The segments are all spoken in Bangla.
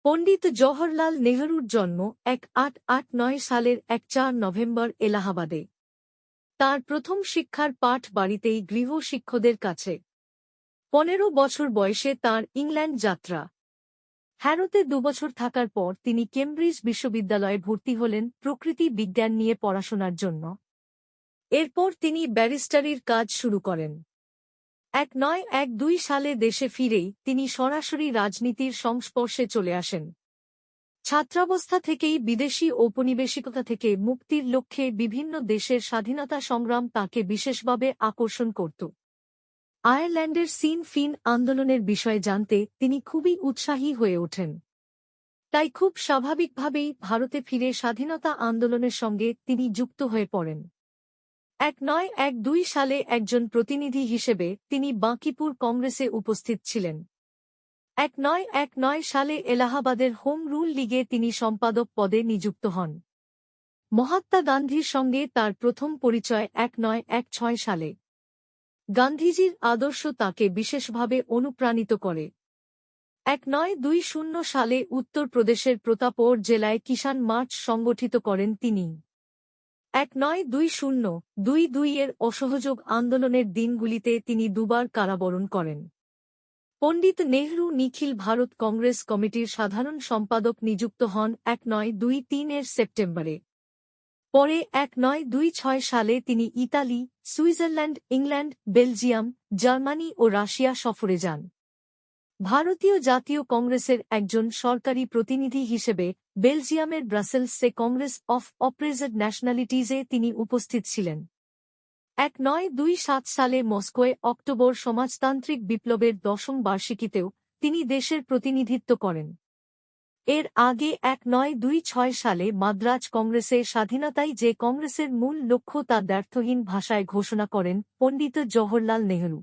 পণ্ডিত জওহরলাল নেহরুর জন্ম 1889 সালের 4 নভেম্বর এলাহাবাদে। তাঁর প্রথম শিক্ষার পাঠ বাড়িতেই গৃহশিক্ষকদের কাছে। 15 বছর বয়সে তাঁর ইংল্যান্ড যাত্রা। হ্যারোতে 2 বছর থাকার পর তিনি কেমব্রিজ বিশ্ববিদ্যালয়ে ভর্তি হলেন প্রকৃতি বিজ্ঞান নিয়ে পড়াশোনার জন্য। এরপর তিনি ব্যারিস্টারির কাজ শুরু করেন। 1912 সালে দেশে ফিরেই তিনি সরাসরি রাজনীতির সংস্পর্শে চলে আসেন। ছাত্রাবস্থা থেকেই বিদেশি ঔপনিবেশিকতা থেকে মুক্তির লক্ষ্যে বিভিন্ন দেশের স্বাধীনতা সংগ্রাম তাঁকে বিশেষভাবে আকর্ষণ করত। আয়ারল্যান্ডের সিন ফিন আন্দোলনের বিষয়ে জানতে তিনি খুবই উৎসাহী হয়ে ওঠেন। তাই খুব স্বাভাবিকভাবেই ভারতে ফিরে স্বাধীনতা আন্দোলনের সঙ্গে তিনি যুক্ত হয়ে পড়েন। 1912 সালে একজন প্রতিনিধি হিসেবে তিনি বাঁকিপুর কংগ্রেসে উপস্থিত ছিলেন। 1919 সালে এলাহাবাদের হোম রুল লীগে তিনি সম্পাদক পদে নিযুক্ত হন। মহাত্মা গান্ধীর সঙ্গে তার প্রথম পরিচয় 1916 সালে। গান্ধীজির আদর্শ তাঁকে বিশেষভাবে অনুপ্রাণিত করে। 1920 সালে উত্তরপ্রদেশের প্রতাপগড় জেলায় কিষাণ মার্চ সংগঠিত করেন তিনি। 1920-22 এর অসহযোগ আন্দোলনের দিনগুলিতে তিনি দুবার কারাবরণ করেন। পণ্ডিত নেহরু নিখিল ভারত কংগ্রেস কমিটির সাধারণ সম্পাদক নিযুক্ত হন 1923 এর সেপ্টেম্বরে। পরে 1926 সালে তিনি Italy, Switzerland, England, Belgium, Germany ও রাশিয়া সফরে যান। ভারতীয় জাতীয় কংগ্রেসের একজন সরকারি প্রতিনিধি হিসেবে বেলজিয়ামের ব্রাসেলসে কংগ্রেস অফ অপ্রেজেড ন্যাশনালিটিজে তিনি উপস্থিত ছিলেন। 1927 সালে মস্কোয় অক্টোবর সমাজতান্ত্রিক বিপ্লবের 10ম বার্ষিকীতেও তিনি দেশের প্রতিনিধিত্ব করেন। এর আগে 1926 সালে মাদ্রাজ কংগ্রেসে স্বাধীনতাই যে কংগ্রেসের মূল লক্ষ্য তা দ্ব্যর্থহীন ভাষায় ঘোষণা করেন পণ্ডিত জওহরলাল নেহরু।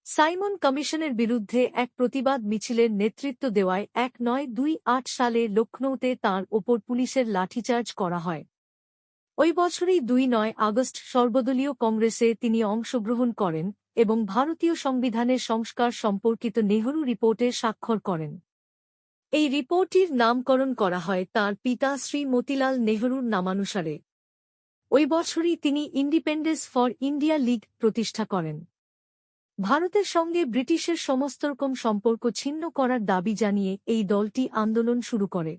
সাইমন কমিশনের বিরুদ্ধে এক প্রতিবাদ মিছিলের নেতৃত্ব দেওয়ায় 1928 সালে লখনৌতে তাঁর ওপর পুলিশের লাঠিচার্জ করা হয়। ওই বছরই 2 আগস্ট সর্বদলীয় কংগ্রেসে তিনি অংশগ্রহণ করেন এবং ভারতীয় সংবিধানের সংস্কার সম্পর্কিত নেহরু রিপোর্টে স্বাক্ষর করেন। এই রিপোর্টটির নামকরণ করা হয় তাঁর পিতা শ্রী মতিলাল নেহরুর নামানুসারে। ওই বছরই তিনি ইন্ডিপেন্ডেন্স ফর ইন্ডিয়া লীগ প্রতিষ্ঠা করেন। ভারতের সঙ্গে ব্রিটিশের সমস্তরকম সম্পর্ক ছিন্ন করার দাবি জানিয়ে এই দলটি আন্দোলন শুরু করে।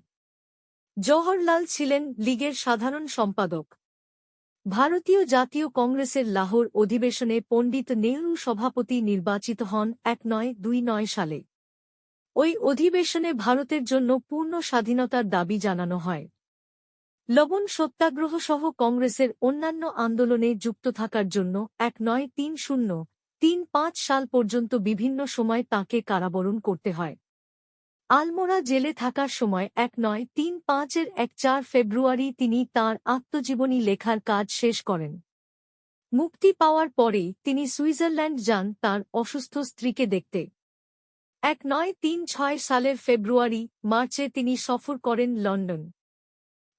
জওহরলাল ছিলেন লীগের সাধারণ সম্পাদক। ভারতীয় জাতীয় কংগ্রেসের লাহোর অধিবেশনে পণ্ডিত নেহরু সভাপতি নির্বাচিত হন 1929 সালে। ওই অধিবেশনে ভারতের জন্য পূর্ণ স্বাধীনতার দাবি জানানো হয়। লবণ সত্যাগ্রহ সহ কংগ্রেসের অন্যান্য আন্দোলনে যুক্ত থাকার জন্য 1930-35 সাল পর্যন্ত বিভিন্ন সময় তাঁকে কারাবরণ করতে হয়। আলমোড়া জেলে থাকার সময় 1935-এর 4 ফেব্রুয়ারি তিনি তাঁর আত্মজীবনী লেখার কাজ শেষ করেন। মুক্তি পাওয়ার পরেই তিনি সুইজারল্যান্ড যান তাঁর অসুস্থ স্ত্রীকে দেখতে। 1936 সালের ফেব্রুয়ারি-মার্চে তিনি সফর করেন লন্ডন।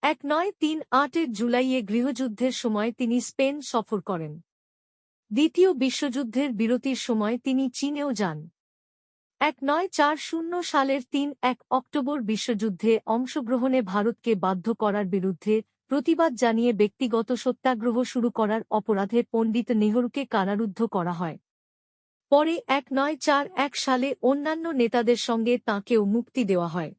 1938-এর জুলাইয়ে গৃহযুদ্ধের সময় তিনি স্পেন সফর করেন। দ্বিতীয় বিশ্বযুদ্ধের বিরতির সময় তিনি চীনেও যান। 1940 সালের 3 অক্টোবর বিশ্বযুদ্ধে অংশগ্রহণে ভারতকে বাধ্য করার বিরুদ্ধে প্রতিবাদ জানিয়ে ব্যক্তিগত সত্যাগ্রহ শুরু করার অপরাধে পণ্ডিত নেহরুকে কারারুদ্ধ করা হয়। পরে 1941 সালে অন্যান্য নেতাদের সঙ্গে তাঁকেও মুক্তি দেওয়া হয়।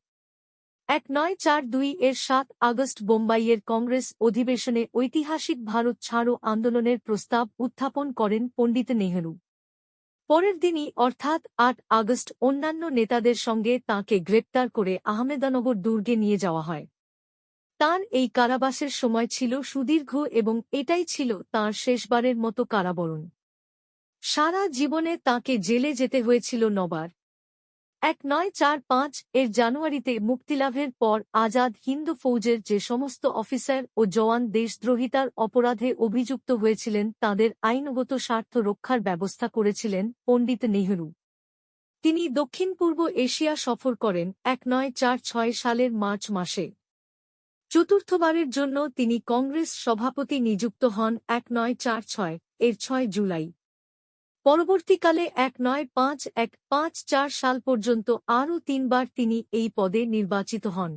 1942-এর 7 আগস্ট বোম্বাইয়ের কংগ্রেস অধিবেশনে ঐতিহাসিক ভারত ছাড়ো আন্দোলনের প্রস্তাব উত্থাপন করেন পণ্ডিত নেহরু। পরের দিনই অর্থাৎ 8 আগস্ট অন্যান্য নেতাদের সঙ্গে তাঁকে গ্রেপ্তার করে আহমেদানগর দুর্গে নিয়ে যাওয়া হয়। তাঁর এই কারাবাসের সময় ছিল সুদীর্ঘ এবং এটাই ছিল তাঁর শেষবারের মতো কারাবরণ। সারা জীবনে তাঁকে জেলে যেতে হয়েছিল 9 বার। 1945-এর জানুয়ারিতে মুক্তিলাভের পর আজাদ হিন্দ ফৌজের যে সমস্ত অফিসার ও জওয়ান দেশদ্রোহিতার অপরাধে অভিযুক্ত হয়েছিলেন তাঁদের আইনগত স্বার্থ রক্ষার ব্যবস্থা করেছিলেন পণ্ডিত নেহরু। তিনি দক্ষিণ পূর্ব এশিয়া সফর করেন 1946 সালের মার্চ মাসে। চতুর্থবারের জন্য তিনি কংগ্রেস সভাপতি নিযুক্ত হন 1946-এর 6 জুলাই। পরবর্তীকালে 1951-1954 সাল পর্যন্ত আরও 3 বার তিনি এই পদে নির্বাচিত হন।